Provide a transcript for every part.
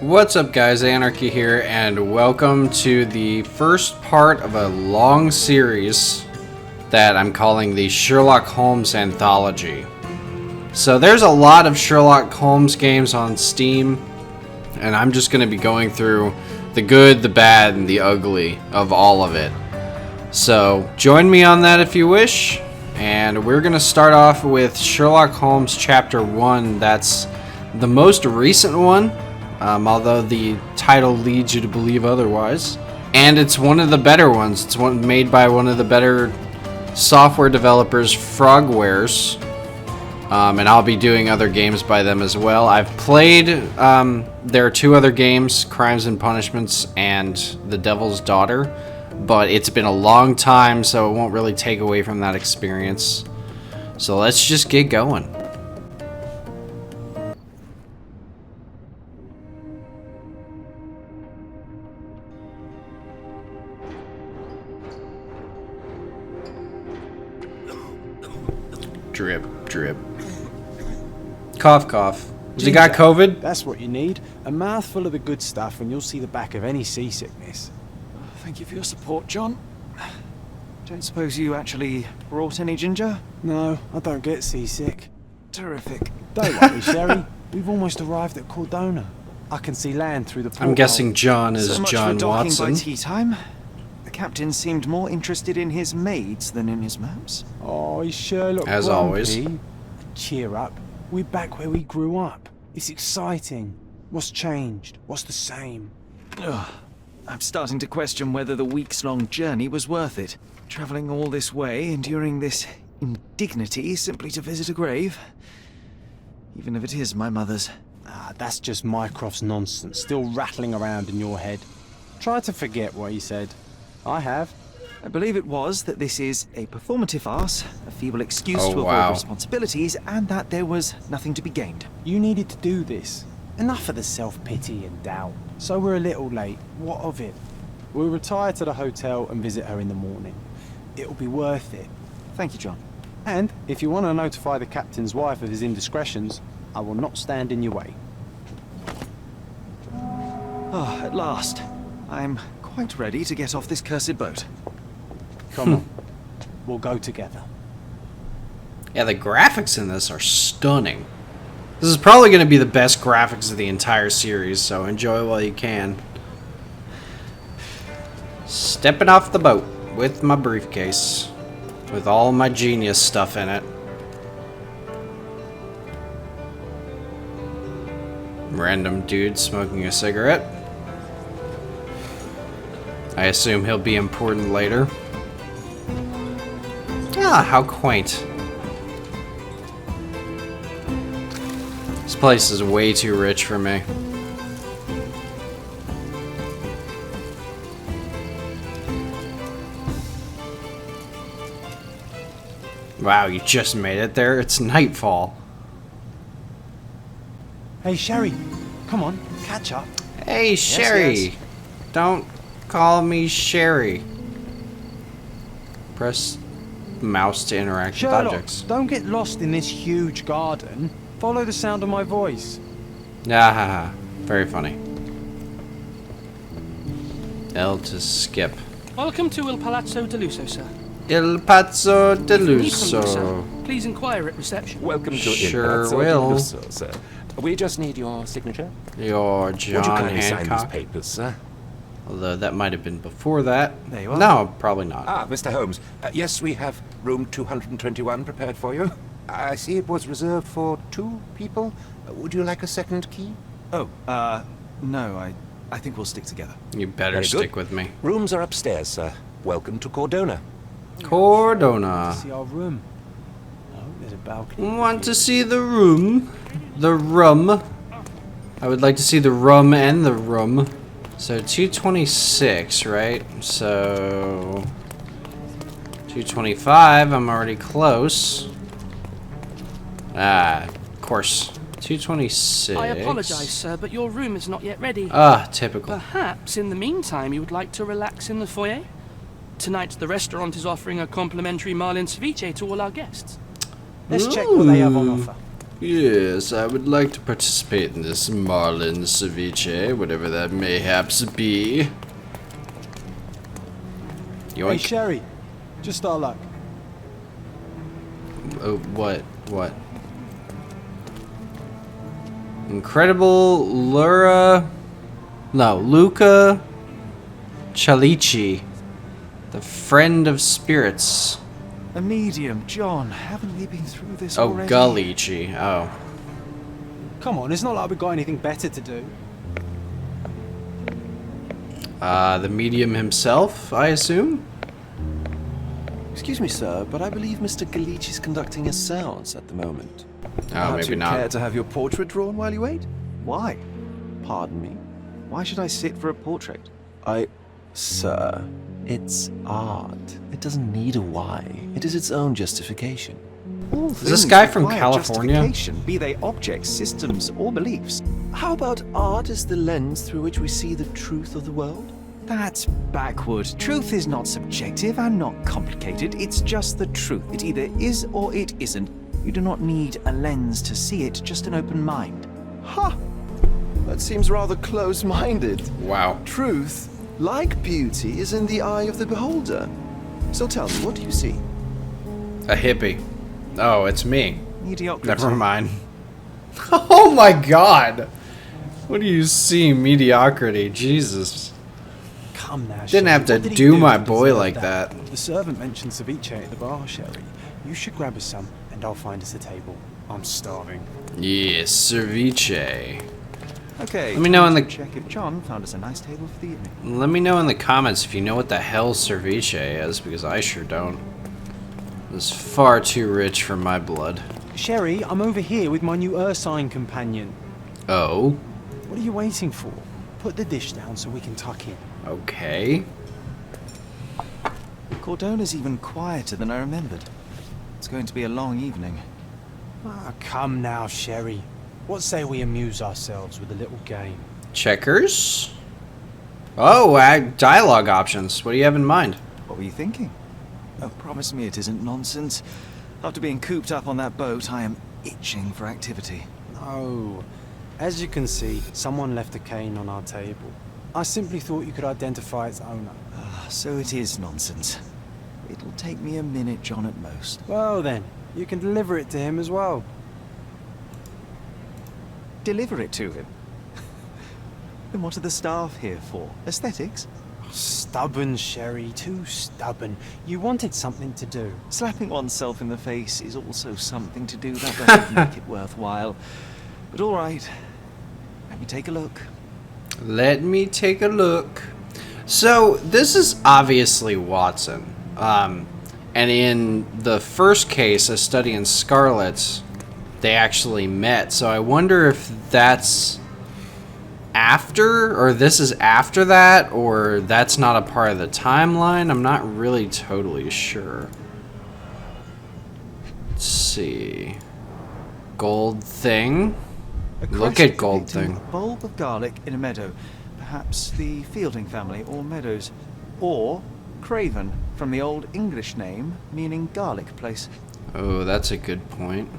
What's up guys, Anarchy here, and welcome to the first part of a long series that I'm calling the Sherlock Holmes Anthology. So there's a lot of Sherlock Holmes games on Steam, and I'm just going to be going through the good, the bad, and the ugly of all of it. So join me on that if you wish, and we're going to start off with Sherlock Holmes Chapter 1. That's the most recent one. Although the title leads you to believe otherwise. And it's one of the better ones. It's one made by one of the better software developers, Frogwares. And I'll be doing other games by them as well. I've played, there are two other games, Crimes and Punishments and The Devil's Daughter. But it's been a long time, so it won't really take away from that experience. So let's just get going. Drip, drip. Cough, cough. Has he got COVID? That's what you need. A mouthful of the good stuff and you'll see the back of any seasickness. Thank you for your support, John. Don't suppose you actually brought any ginger? No, I don't get seasick. Terrific. Don't worry, Sherry. We've almost arrived at Cordona. I can see land through the porthole. I'm guessing John is so much John for docking Watson. by tea time. The captain seemed more interested in his maids than in his maps. Oh, he's Sherlock As grumpy. always. Cheer up. We're back where we grew up. It's exciting. What's changed? What's the same? Ugh. I'm starting to question whether the weeks-long journey was worth it. Travelling all this way, enduring this indignity simply to visit a grave. Even if it is my mother's. Ah, that's just Mycroft's nonsense, still rattling around in your head. Try to forget what he said. I have. I believe it was that this is a performative farce, a feeble excuse to avoid wow. responsibilities, and that there was nothing to be gained. You needed to do this. Enough of the self-pity and doubt. So we're a little late. What of it? We'll retire to the hotel and visit her in the morning. It'll be worth it. Thank you, John. And if you want to notify the captain's wife of his indiscretions, I will not stand in your way. Ah, at last. I'm quite ready to get off this cursed boat. Come on. We'll go together. Yeah, the graphics in this are stunning. This is probably going to be the best graphics of the entire series, so enjoy while you can. Stepping off the boat with my briefcase, with all my genius stuff in it. Random dude smoking a cigarette. I assume he'll be important later. Ah, how quaint. This place is way too rich for me. Wow, you just made it there? It's nightfall. Hey, Sherry. Come on, catch up. Hey, Sherry. Yes. Don't call me Sherry. Press mouse to interact with Sherlock, objects. don't get lost in this huge garden. Follow the sound of my voice. Ah, very funny. L to skip. Welcome to Il Palazzo Deluso, sir. Il Pazzo If you need something, Deluso. sir, please inquire at reception. Welcome to Sure Palazzo will. Deluso, sir. We just need your signature. Your Would you John kindly sign these Hancock. papers, sir? Although that might have been before that. There you are. No, probably not. Ah, Mr. Holmes. Yes, we have room 221 prepared for you. I see it was reserved for 2 people. Would you like a second key? Oh, no, I think we'll stick together. You better Very good. stick with me. Rooms are upstairs, sir. Welcome to Cordona. Cordona. See our room. Oh, there's a balcony. Want to see the room? The rum. I would like to see the rum and the room. So 226, right? So 225, I'm already close. Ah, of course. 226. I apologize, sir, but your room is not yet ready. Ah, typical. Perhaps, in the meantime, you would like to relax in the foyer? Tonight, the restaurant is offering a complimentary marlin ceviche to all our guests. Let's check what they have on offer. Yes, I would like to participate in this marlin ceviche, whatever that mayhaps be. Hey, Yoink. Sherry, just our luck. Oh, what? What? Incredible Luca Chalici, the friend of spirits. A medium, John. Haven't we been through this Oh, already? Gullici. Oh. Come on, it's not like we've got anything better to do. The medium himself, I assume? Excuse me, sir, but I believe Mr. Galici is conducting a seance at the moment. Oh, Perhaps maybe you'd not. care to have your portrait drawn while you wait? Why? Pardon me? Why should I sit for a portrait? Sir, it's art. It doesn't need a why. It is its own justification. All Is this things guy from require California? justification, be they objects, systems, or beliefs. How about art is the lens through which we see the truth of the world? That's backward. Truth is not subjective and not complicated. It's just the truth. It either is or it isn't. You do not need a lens to see it, just an open mind. Ha! That seems rather close-minded. Wow. Truth, like beauty, is in the eye of the beholder. So tell me, what do you see? A hippie. Oh, it's me. Mediocrity. Never mind. Oh my god! What do you see? Mediocrity. Jesus. Come now, Didn't Sherry, have to what did he do my to boy deserve like that. The servant mentioned ceviche at the bar, Sherry. You should grab us some, and I'll find us a table. I'm starving. Yes, ceviche. Okay. Let me know in the- check if John found us a nice table for the evening. Let me know in the comments if you know what the hell ceviche is, because I sure don't. It's far too rich for my blood. Sherry, I'm over here with my new Ursine companion. Oh, What are you waiting for? Put the dish down so we can tuck in. okay. Cordona's even quieter than I remembered. It's going to be a long evening. Ah, come now, Sherry. What say we amuse ourselves with a little game? Checkers? Oh, dialogue options. What do you have in mind? What were you thinking? Oh, promise me it isn't nonsense. After being cooped up on that boat, I am itching for activity. No. As you can see, someone left a cane on our table. I simply thought you could identify its owner. Ah, so it is nonsense. It'll take me a minute, John, at most. Well then, you can deliver it to him as well. Deliver it to him. Then what are the staff here for? Aesthetics? Stubborn, Sherry, too stubborn. You wanted something to do. Slapping oneself in the face is also something to do that doesn't make it worthwhile. But all right, let me take a look. Let me take a look. So, this is obviously Watson. And in the first case, A Study in Scarlet, they actually met. So I wonder if that's after, or this is after that, or that's not a part of the timeline. I'm not really totally sure. Let's see. Gold thing. A Look crest at Gold depicting Thing. a bulb of garlic in a meadow. Perhaps the Fielding family or Meadows. Or Craven, from the Old English name meaning garlic place. Oh, that's a good point.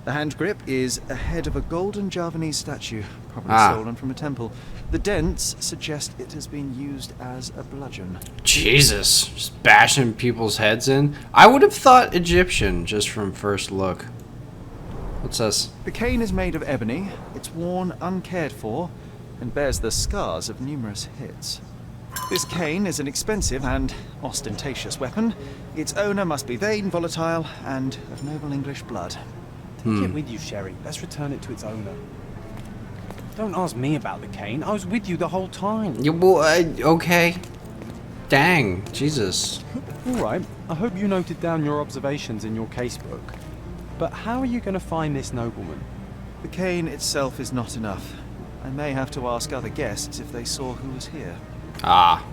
The hand grip is a head of a golden Javanese statue, probably Ah. stolen from a temple. The dents suggest it has been used as a bludgeon. Jesus, just bashing people's heads in. I would have thought Egyptian just from first look. What's this? The cane is made of ebony, it's worn uncared for, and bears the scars of numerous hits. This cane is an expensive and ostentatious weapon. Its owner must be vain, volatile, and of noble English blood. Take it with you, Sherry. Let's return it to its owner. Don't ask me about the cane. I was with you the whole time. Yeah, well, okay. Dang, Jesus. All right. I hope you noted down your observations in your casebook. But how are you going to find this nobleman? The cane itself is not enough. I may have to ask other guests if they saw who was here. Ah.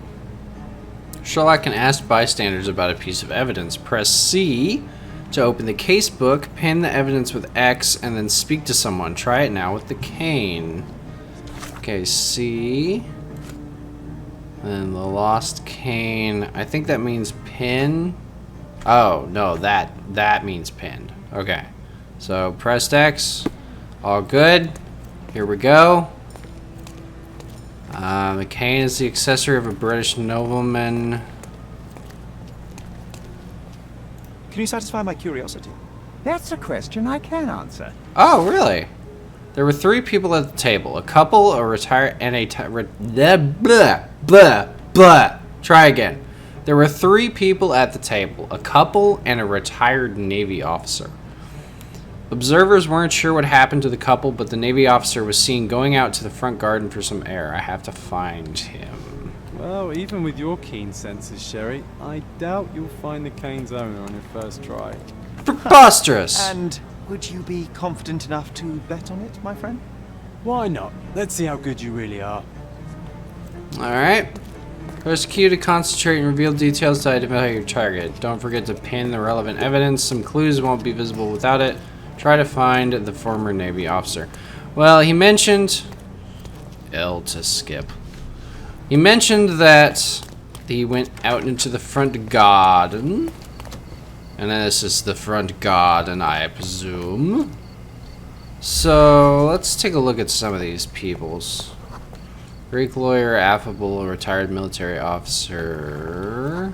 Sherlock can ask bystanders about a piece of evidence. Press C to open the casebook, pin the evidence with X, and then speak to someone. Try it now with the cane. Okay, C. And the lost cane. I think that means pin. Oh, no, that means pinned. Okay. So pressed X. All good. Here we go. McCain is the accessory of a British nobleman. Can you satisfy my curiosity? That's a question I can answer. Oh, really? There were 3 people at the table. A couple, a retired, and a... blah. Try again. There were 3 people at the table. A couple and a retired Navy officer. Observers weren't sure what happened to the couple, but the Navy officer was seen going out to the front garden for some air. I have to find him. Well, even with your keen senses, Sherry, I doubt you'll find the cane's owner on your first try. Preposterous! And would you be confident enough to bet on it, my friend? Why not? Let's see how good you really are. Alright. Press Q to concentrate and reveal details to identify your target. Don't forget to pin the relevant evidence. Some clues won't be visible without it. Try to find the former Navy officer. Well, he mentioned... L to skip. He mentioned that he went out into the front garden. And then this is the front garden, I presume. So, let's take a look at some of these peoples. Greek lawyer, affable, retired military officer.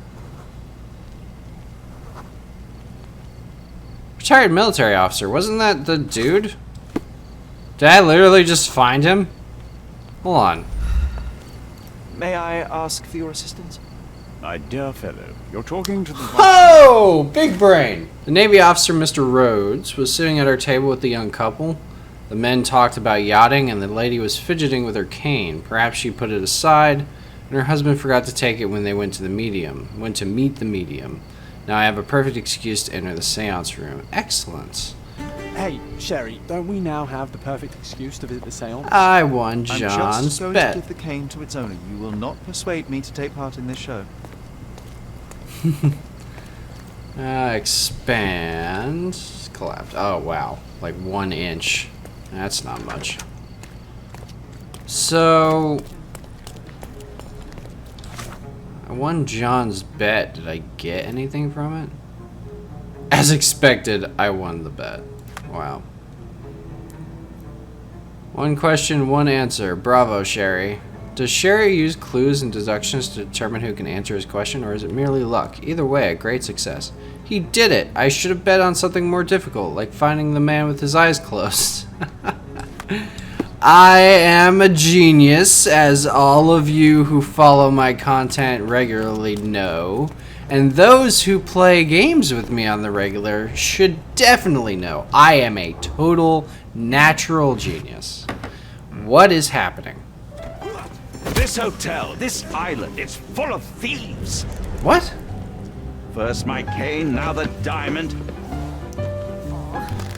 Retired military officer, wasn't that the dude? Did I literally just find him? Hold on. May I ask for your assistance? My dear fellow, you're talking to the... Oh, big brain! The Navy officer, Mr. Rhodes, was sitting at our table with the young couple. The men talked about yachting, and the lady was fidgeting with her cane. Perhaps she put it aside, and her husband forgot to take it when they went to meet the medium. Now I have a perfect excuse to enter the seance room. Excellent. Hey, Sherry, don't we now have the perfect excuse to visit the seance? I won I'm John's just going bet. to give the cane to its owner. You will not persuade me to take part in this show. Expand. Collapse. Oh, wow. Like 1 inch. That's not much. So... I won John's bet. Did I get anything from it? As expected, I won the bet. Wow. 1 question, 1 answer. Bravo, Sherry. Does Sherry use clues and deductions to determine who can answer his question, or is it merely luck? Either way, a great success. He did it! I should have bet on something more difficult, like finding the man with his eyes closed. I am a genius, as all of you who follow my content regularly know. And those who play games with me on the regular should definitely know. I am a total natural genius. What is happening? This hotel, this island, it's full of thieves. What? First my cane, now the diamond.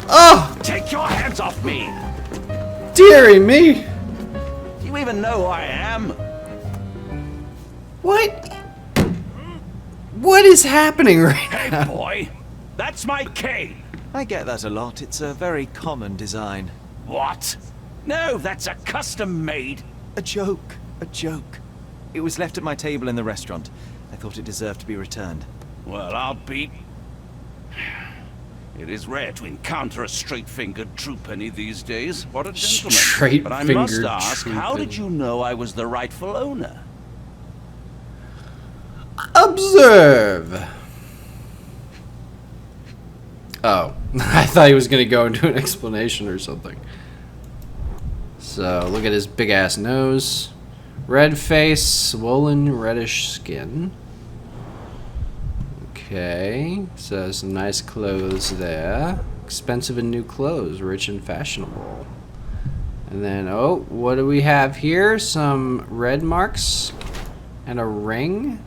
Oh! Take your hands off me! Dearie me! Do you even know who I am? What? What is happening right Hey, now? boy, that's my cane. I get that a lot. It's a very common design. What? No, that's a custom-made. A joke. A joke. It was left at my table in the restaurant. I thought it deserved to be returned. Well, I'll be... It is rare to encounter a straight-fingered true penny these days. What a gentleman. But I must Straight-fingered ask, true how penny. did you know I was the rightful owner? Observe! Oh, I thought he was going to go into an explanation or something. So, look at his big-ass nose. Red face, swollen reddish skin. Okay, so some nice clothes there. Expensive and new clothes, rich and fashionable. And then, oh, what do we have here? Some red marks and a ring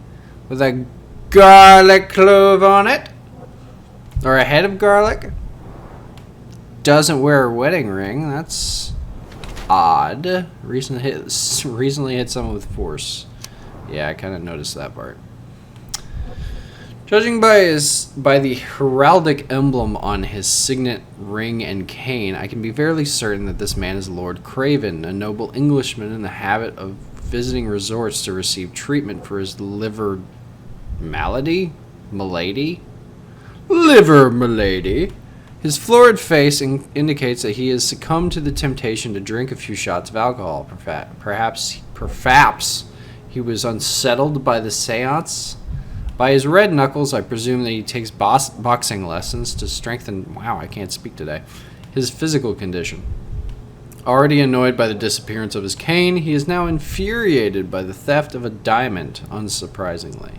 with a garlic clove on it. Or a head of garlic. Doesn't wear a wedding ring. That's odd. Recently hit someone with force. Yeah, I kind of noticed that part. Judging by the heraldic emblem on his signet ring and cane, I can be fairly certain that this man is Lord Craven, a noble Englishman in the habit of visiting resorts to receive treatment for his liver malady? Milady? Liver milady. His florid face indicates that he has succumbed to the temptation to drink a few shots of alcohol. Perhaps he was unsettled by the seance. By his red knuckles, I presume that he takes boxing lessons to strengthen, wow, I can't speak today, his physical condition. Already annoyed by the disappearance of his cane, he is now infuriated by the theft of a diamond, unsurprisingly.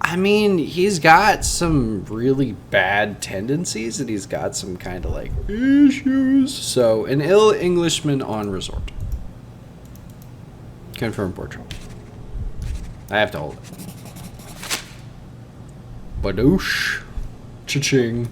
I mean, he's got some really bad tendencies, and he's got some kind of, like, issues. So, an ill Englishman on resort. Confirm portrait. I have to hold it. Badoosh. Cha-ching.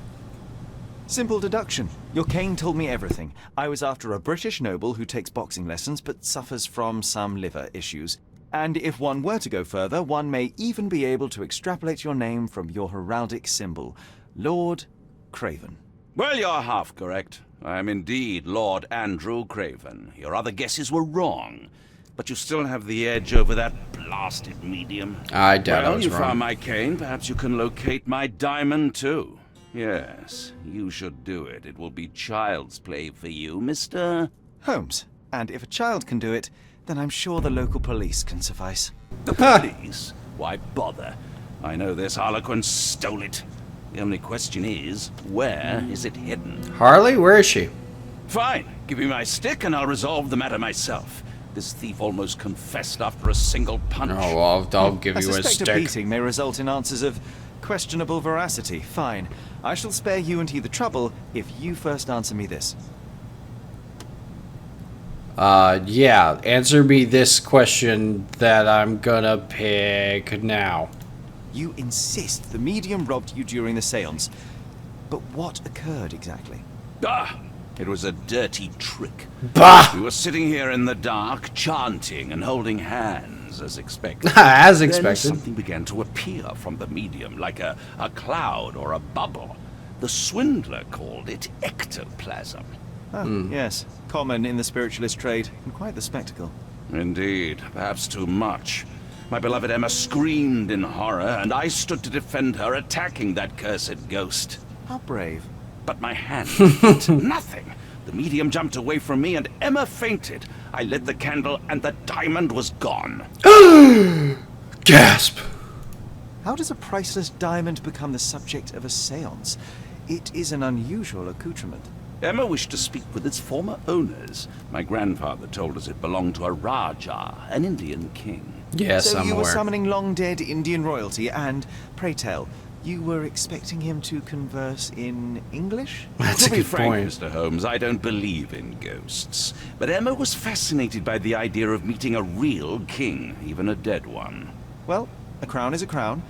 Simple deduction. Your cane told me everything. I was after a British noble who takes boxing lessons but suffers from some liver issues. And if one were to go further, one may even be able to extrapolate your name from your heraldic symbol, Lord Craven. Well, you're half correct. I am indeed Lord Andrew Craven. Your other guesses were wrong. But you still have the edge over that blasted medium. I doubt I was you wrong. found my cane. Perhaps you can locate my diamond, too. Yes, you should do it. It will be child's play for you, Mr. Holmes. And if a child can do it, then I'm sure the local police can suffice. The police? Why bother? I know this Harlequin stole it. The only question is, where is it hidden? Harley, where is she? Fine. Give me my stick and I'll resolve the matter myself. This thief almost confessed after a single punch. Oh, well, I'll give you a suspect stick. a beating may result in answers of questionable veracity. Fine. I shall spare you and he the trouble if you first answer me this. Yeah, answer me this question that I'm gonna pick now. You insist the medium robbed you during the seance. But what occurred exactly? It was a dirty trick. Bah! We were sitting here in the dark, chanting and holding hands, as expected. As Then expected. something began to appear from the medium, like a cloud or a bubble. The swindler called it ectoplasm. Oh, yes. Common in the spiritualist trade, and quite the spectacle. Indeed, perhaps too much. My beloved Emma screamed in horror, and I stood to defend her, attacking that cursed ghost. How brave. But my hand did nothing. The medium jumped away from me, and Emma fainted. I lit the candle, and the diamond was gone. Gasp! How does a priceless diamond become the subject of a seance? It is an unusual accoutrement. Emma wished to speak with its former owners. My grandfather told us it belonged to a Raja, an Indian king. Yes, so I'm you aware. were summoning long-dead Indian royalty, and, pray tell, you were expecting him to converse in English? That's a To be good frank, point. Mr. Holmes, I don't believe in ghosts. But Emma was fascinated by the idea of meeting a real king, even a dead one. Well, a crown is a crown.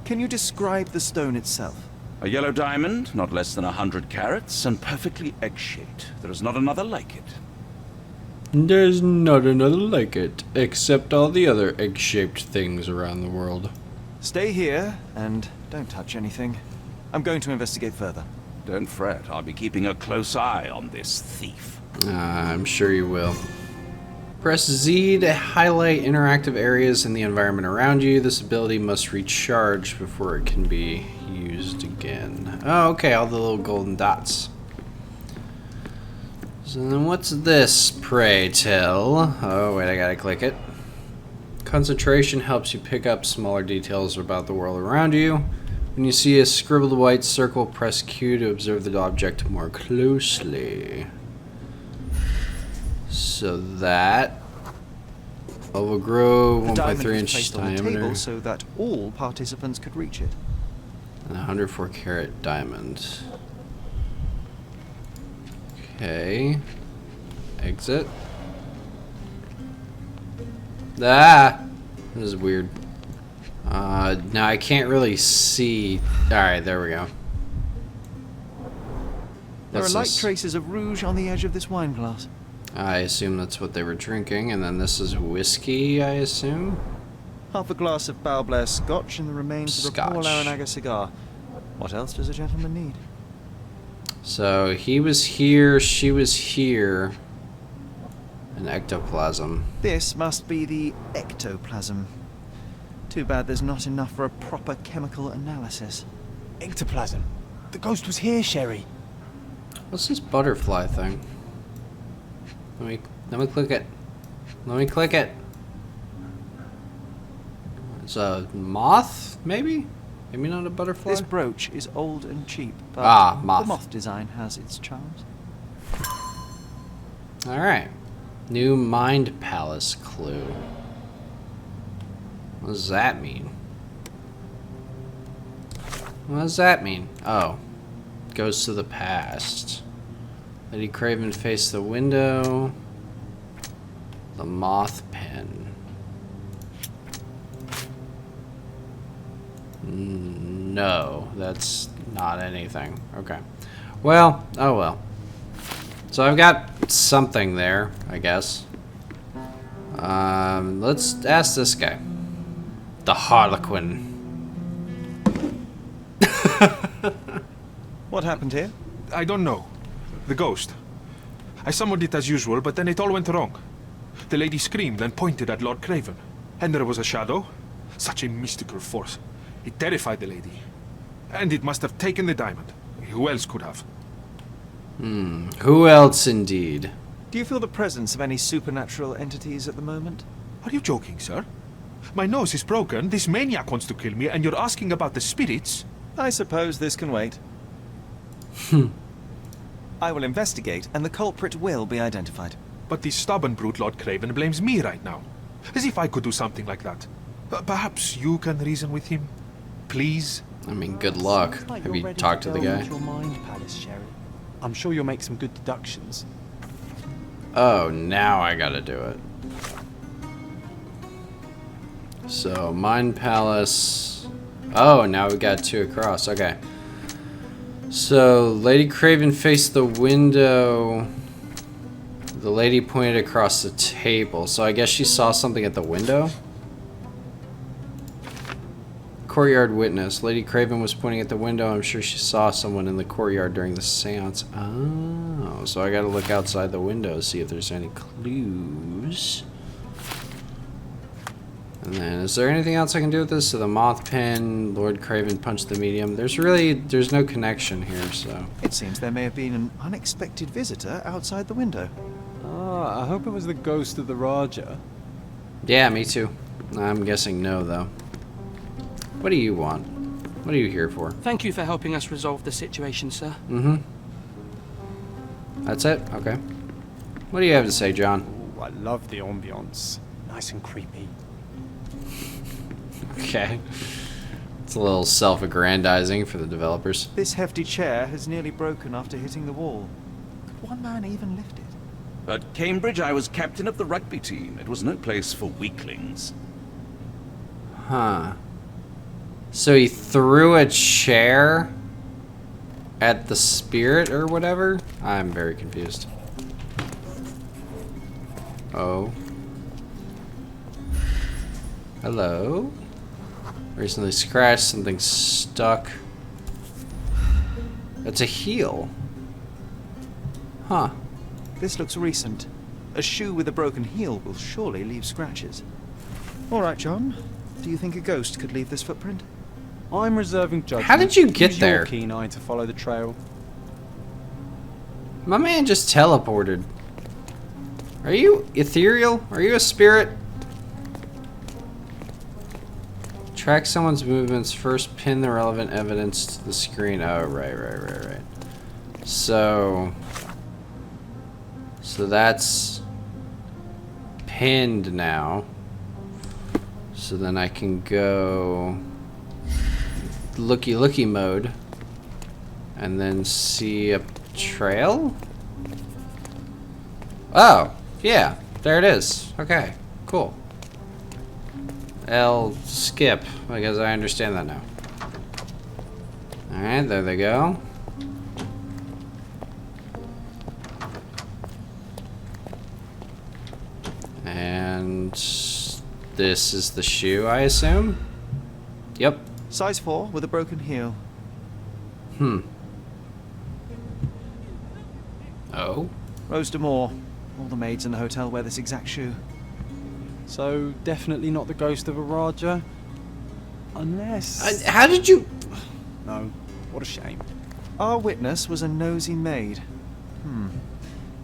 Can you describe the stone itself? A yellow diamond, not less than 100 carats, and perfectly egg-shaped. There is not another like it. There's not another like it, except all the other egg-shaped things around the world. Stay here, and don't touch anything. I'm going to investigate further. Don't fret, I'll be keeping a close eye on this thief. I'm sure you will. Press Z to highlight interactive areas in the environment around you. This ability must recharge before it can be used again. Oh, okay, all the little golden dots. So then what's this, pray tell? Oh, wait, I gotta click it. Concentration helps you pick up smaller details about the world around you. When you see a scribbled white circle, press Q to observe the object more closely. So that will grow The 1 by diamond 3 was inch placed on the diameter. table so that all participants could reach it. And a 104 carat diamond. Okay. Exit. Ah! This is weird. Now I can't really see. Alright, there we go. There are What's light this? traces of rouge on the edge of this wine glass. I assume that's what they were drinking, and then this is whiskey, I assume? Half a glass of Balblair Scotch and the remains of a Paul Scotch. Aranaga cigar. What else does a gentleman need? So he was here, she was here. An ectoplasm. This must be the ectoplasm. Too bad there's not enough for a proper chemical analysis. Ectoplasm. The ghost was here, Sherry. What's this butterfly thing? Let me click it. Let me click it. It's a moth, maybe? Maybe not a butterfly? This brooch is old and cheap, but moth. the moth design has its charms. Alright. New Mind Palace clue. What does that mean? What does that mean? Oh. Goes to the past. Lady Craven faced the window. The moth pen. No, that's not anything. Okay. Well, oh well. So I've got something there, I guess. Let's ask this guy. The Harlequin. What happened here? I don't know. The ghost. I summoned it as usual, but then it all went wrong. The lady screamed and pointed at Lord Craven. And there was a shadow. Such a mystical force. It terrified the lady. And it must have taken the diamond. Who else could have? Who else indeed? Do you feel the presence of any supernatural entities at the moment? Are you joking, sir? My nose is broken, this maniac wants to kill me, and you're asking about the spirits? I suppose this can wait. I will investigate, and the culprit will be identified. But this stubborn brute Lord Craven blames me right now. As if I could do something like that. Perhaps you can reason with him? Please? I mean, good luck. Sounds like Have you're you ready talked to the delve guy? into your mind palace, Sherry. I'm sure you'll make some good deductions. Oh, now I gotta do it. So, Mind Palace. Oh, now we got 2 across. Okay. So, Lady Craven faced the window. The lady pointed across the table. So, I guess she saw something at the window? Courtyard witness. Lady Craven was pointing at the window. I'm sure she saw someone in the courtyard during the seance. Oh, so I gotta look outside the window to see if there's any clues. And then, is there anything else I can do with this? So the moth pin, Lord Craven punched the medium. There's no connection here, so. It seems there may have been an unexpected visitor outside the window. Ah, I hope it was the ghost of the Raja. Yeah, me too. I'm guessing no, though. What do you want? What are you here for? Thank you for helping us resolve the situation, sir. Mm-hmm. That's it? Okay. What do you have to say, John? Ooh, I love the ambiance. Nice and creepy. Okay. It's a little self-aggrandizing for the developers. This hefty chair has nearly broken after hitting the wall. Could one man even lift it? At Cambridge, I was captain of the rugby team. It was no place for weaklings. Huh. So he threw a chair at the spirit or whatever? I'm very confused. Oh. Hello? Recently scratched, something stuck. It's a heel. Huh. This looks recent. A shoe with a broken heel will surely leave scratches. All right, John. Do you think a ghost could leave this footprint? I'm reserving judgment. How did you get Use there? your keen eye to follow the trail. My man just teleported. Are you ethereal? Are you a spirit? Track someone's movements. First pin the relevant evidence to the screen. Oh, right. So that's pinned now. So then I can go looky mode and then see a trail. Oh, yeah, there it is. Okay, cool. L skip, because I understand that now. Alright, there they go. And this is the shoe, I assume? Yep. Size 4 with a broken heel. Oh? Rose Moore. All the maids in the hotel wear this exact shoe. So, definitely not the ghost of a Raja. Unless... How did you... No, what a shame. Our witness was a nosy maid.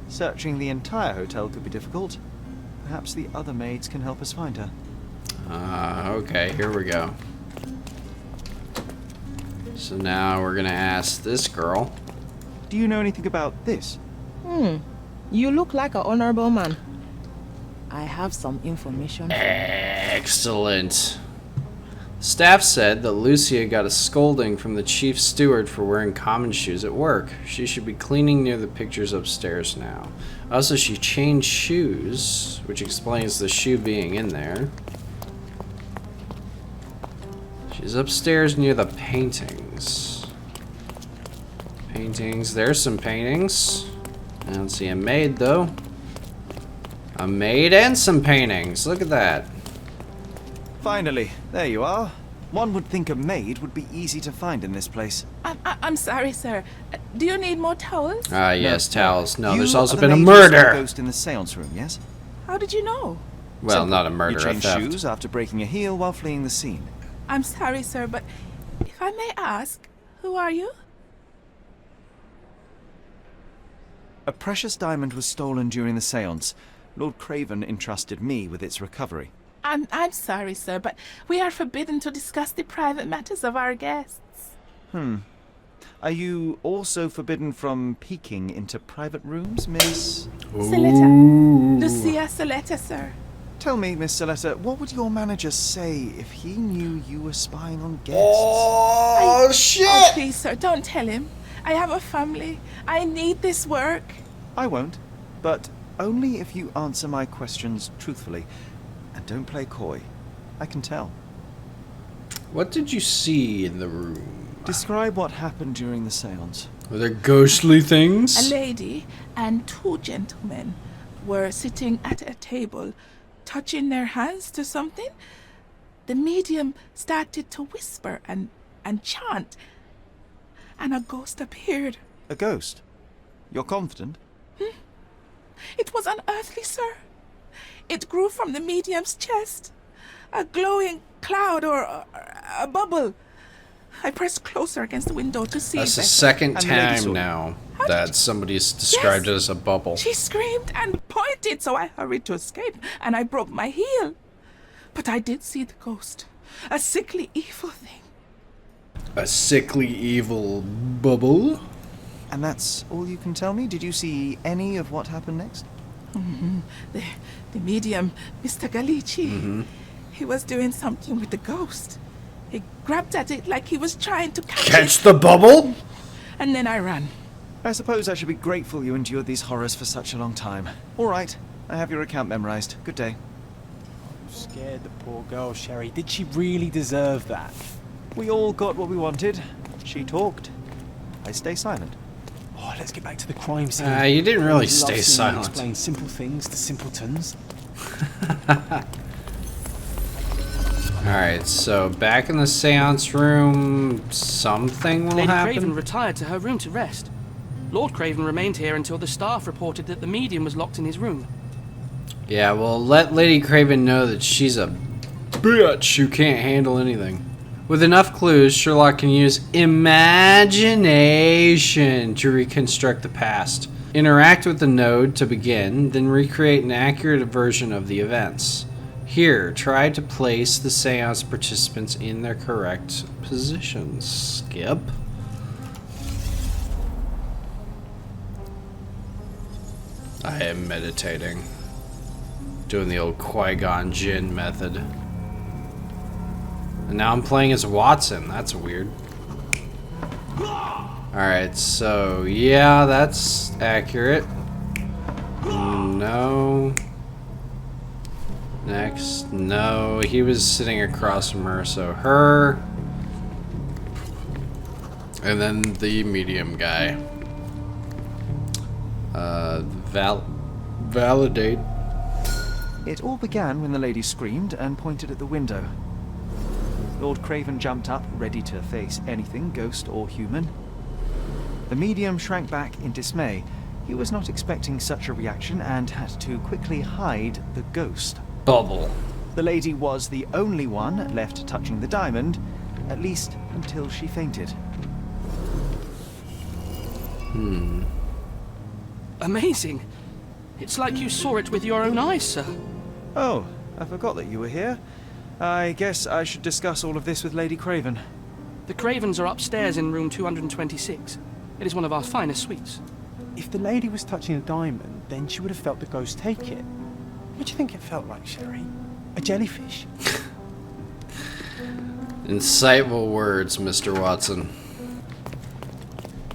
Searching the entire hotel could be difficult. Perhaps the other maids can help us find her. Okay, here we go. So now we're gonna ask this girl. Do you know anything about this? You look like an honorable man. I have some information. Excellent. Staff said that Lucia got a scolding from the chief steward for wearing common shoes at work. She should be cleaning near the pictures upstairs now. Also, she changed shoes, which explains the shoe being in there. She's upstairs near the paintings. Paintings. There's some paintings. I don't see a maid, though. A maid and some paintings. Look at that. Finally, there you are. One would think a maid would be easy to find in this place. I'm sorry, sir. Do you need more towels? Yes, towels. No, You there's also are the been a lady who saw murder. a ghost in the seance room, yes? How did you know? Well, Simple. not a murder, You a changed theft. shoes after breaking a heel while fleeing the scene. I'm sorry, sir, but if I may ask, who are you? A precious diamond was stolen during the seance. Lord Craven entrusted me with its recovery. I'm sorry, sir, but we are forbidden to discuss the private matters of our guests. Are you also forbidden from peeking into private rooms, Miss? Saletta. Lucia Saletta, sir. Tell me, Miss Saletta, what would your manager say if he knew you were spying on guests? Oh, shit! Oh, please, sir, don't tell him. I have a family. I need this work. I won't, but only if you answer my questions truthfully. And don't play coy. I can tell. What did you see in the room? Describe what happened during the seance. Were there ghostly A things? lady and two gentlemen were sitting at a table, touching their hands to something. The medium started to whisper and chant, and a ghost appeared. A ghost? You're confident? It was unearthly, sir. It grew from the medium's chest, a glowing cloud or a bubble. I pressed closer against the window to see That's better. the second And the lady saw time it. now How did that you- somebody's described it as a bubble. She screamed and pointed, so I hurried to escape, and I broke my heel. But I did see the ghost, a sickly, evil thing. A sickly, evil bubble? And that's all you can tell me? Did you see any of what happened next? The medium, Mr. Galici, he was doing something with the ghost. He grabbed at it like he was trying to catch Catch it, the bubble? and then I ran. I suppose I should be grateful you endured these horrors for such a long time. All right, I have your account memorized. Good day. Scared the poor girl, Sherry. Did she really deserve that? We all got what we wanted. She talked. I stay silent. Oh, let's get back to the crime scene. You didn't really Love stay seeing you silent. Explain simple things to simpletons. Alright, so back in the seance room, something will Lady happen. Craven retired to her room to rest. Lord Craven remained here until the staff reported that the medium was locked in his room. Yeah, well, let Lady Craven know that she's a bitch who can't handle anything. With enough clues, Sherlock can use imagination to reconstruct the past. Interact with the node to begin, then recreate an accurate version of the events. Here, try to place the seance participants in their correct positions. Skip. I am meditating. Doing the old Qui-Gon Jinn method. And now I'm playing as Watson. That's weird. Alright, so yeah, that's accurate. No. Next. No, he was sitting across from her, so her. And then the medium guy. Validate. It all began when the lady screamed and pointed at the window. Lord Craven jumped up, ready to face anything, ghost or human. The medium shrank back in dismay. He was not expecting such a reaction and had to quickly hide the ghost. Bubble. The lady was the only one left touching the diamond, at least until she fainted. Amazing. It's like you saw it with your own eyes, sir. Oh, I forgot that you were here. I guess I should discuss all of this with Lady Craven. The Cravens are upstairs in room 226. It is one of our finest suites. If the lady was touching a diamond, then she would have felt the ghost take it. What do you think it felt like, Sherry? A jellyfish? Insightful words, Mr. Watson.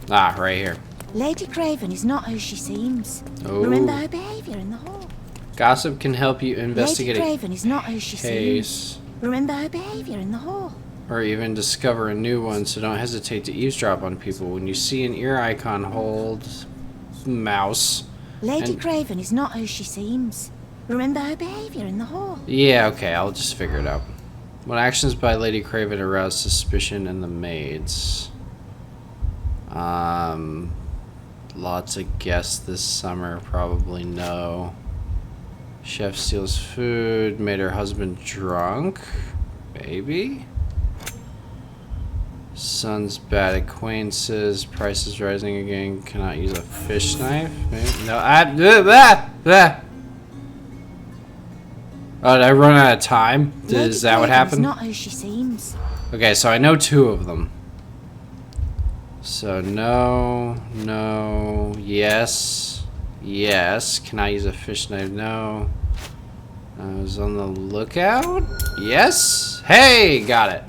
Ah, right here. Lady Craven is not who she seems. Oh. Remember her behaviour in the hall. Gossip can help you investigate Lady Craven is not who she case, seems. Remember her behaviour in the hall. or even discover a new one, so don't hesitate to eavesdrop on people. When you see an ear icon, hold mouse. Lady Craven is not who she seems. Remember her behaviour in the hall. Yeah, okay, I'll just figure it out. What actions by Lady Craven aroused suspicion in the maids? Lots of guests this summer, probably no. Chef steals food, made her husband drunk, maybe? Son's bad acquaintances, prices rising again, cannot use a fish knife, maybe? No, Oh, did I run out of time? Is that what happened? Not who she seems. Okay, so I know 2 of them. So no, no, yes, yes. Can I use a fish knife? No. I was on the lookout. Yes. Hey, got it.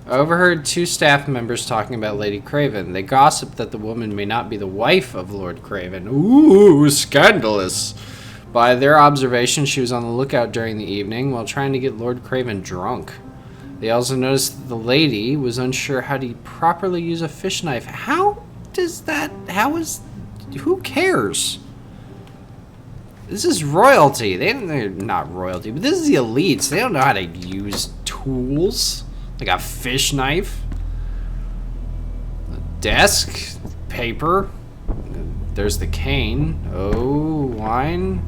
Overheard 2 staff members talking about Lady Craven. They gossiped that the woman may not be the wife of Lord Craven. Ooh, scandalous. By their observation, she was on the lookout during the evening while trying to get Lord Craven drunk. They also noticed that the lady was unsure how to properly use a fish knife. How does that... who cares? This is royalty. They're not royalty, but this is the elites. They don't know how to use tools. Like a fish knife. A desk. Paper. There's the cane. Oh, wine.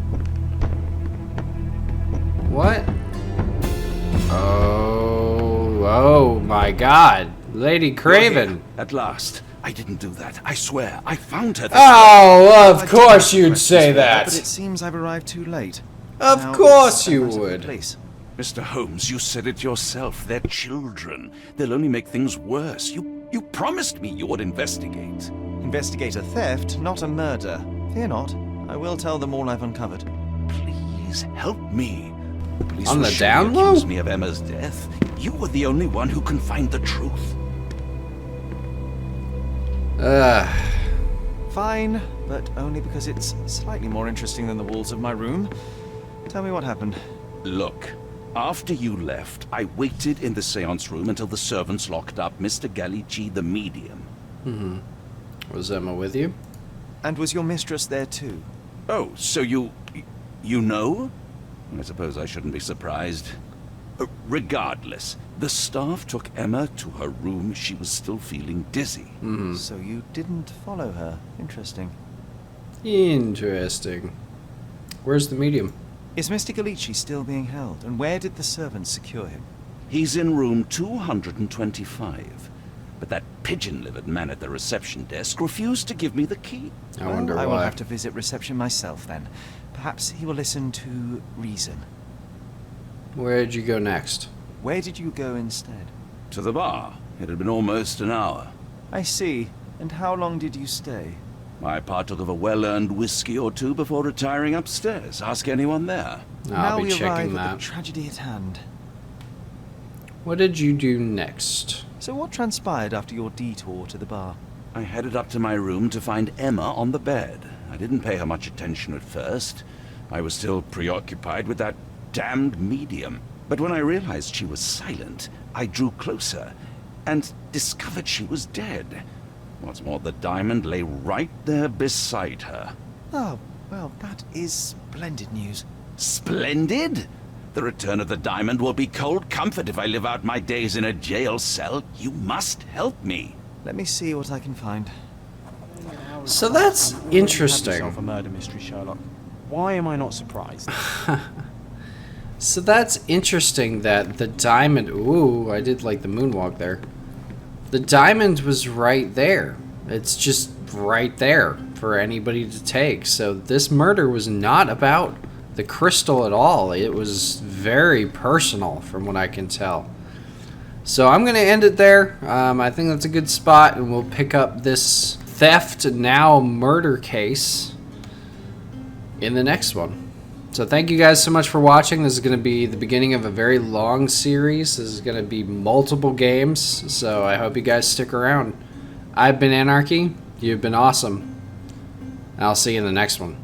What? Oh my God. Lady Craven. At last. I didn't do that. I swear. I found her. Oh, of course you'd say that. But it seems I've arrived too late. Of course you would. Mr. Holmes, you said it yourself. They're children. They'll only make things worse. You promised me you would investigate. Investigate a theft, not a murder. Fear not. I will tell them all I've uncovered. Please help me. The police On will the surely down low? accuse me of Emma's death. You were the only one who can find the truth. Fine, but only because it's slightly more interesting than the walls of my room. Tell me what happened. Look, after you left, I waited in the seance room until the servants locked up Mr. Gallici, the medium. Was Emma with you? And was your mistress there too? Oh, so you know? I suppose I shouldn't be surprised. Regardless, the staff took Emma to her room. She was still feeling dizzy. So you didn't follow her. Interesting. Interesting. Where's the medium? Is Mr. Gallici still being held? And where did the servants secure him? He's in room 225. But that pigeon-livered man at the reception desk refused to give me the key. I wonder I why. will have to visit reception myself then. Perhaps he will listen to reason. Where did you go next? Where did you go instead? To the bar. It had been almost an hour. I see. And how long did you stay? I partook of a well-earned whiskey or 2 before retiring upstairs. Ask anyone there. I'll now be we checking arrive that. at the tragedy at hand. What did you do next? So what transpired after your detour to the bar? I headed up to my room to find Emma on the bed. I didn't pay her much attention at first. I was still preoccupied with that damned medium. But when I realized she was silent, I drew closer and discovered she was dead. What's more, the diamond lay right there beside her. Oh, well, that is splendid news. Splendid? The return of the diamond will be cold comfort if I live out my days in a jail cell. You must help me. Let me see what I can find. So that's Have interesting. yourself a murder mystery, Sherlock. Why am I not surprised? So that's interesting that the diamond... Ooh, I did like the moonwalk there. The diamond was right there. It's just right there for anybody to take. So this murder was not about the crystal at all. It was very personal from what I can tell. So I'm going to end it there. I think that's a good spot, and we'll pick up this theft now murder case in the next one. So thank you guys so much for watching. This is going to be the beginning of a very long series. This is going to be multiple games, so I hope you guys stick around. I've been Anarchy. You've been awesome. I'll see you in the next one.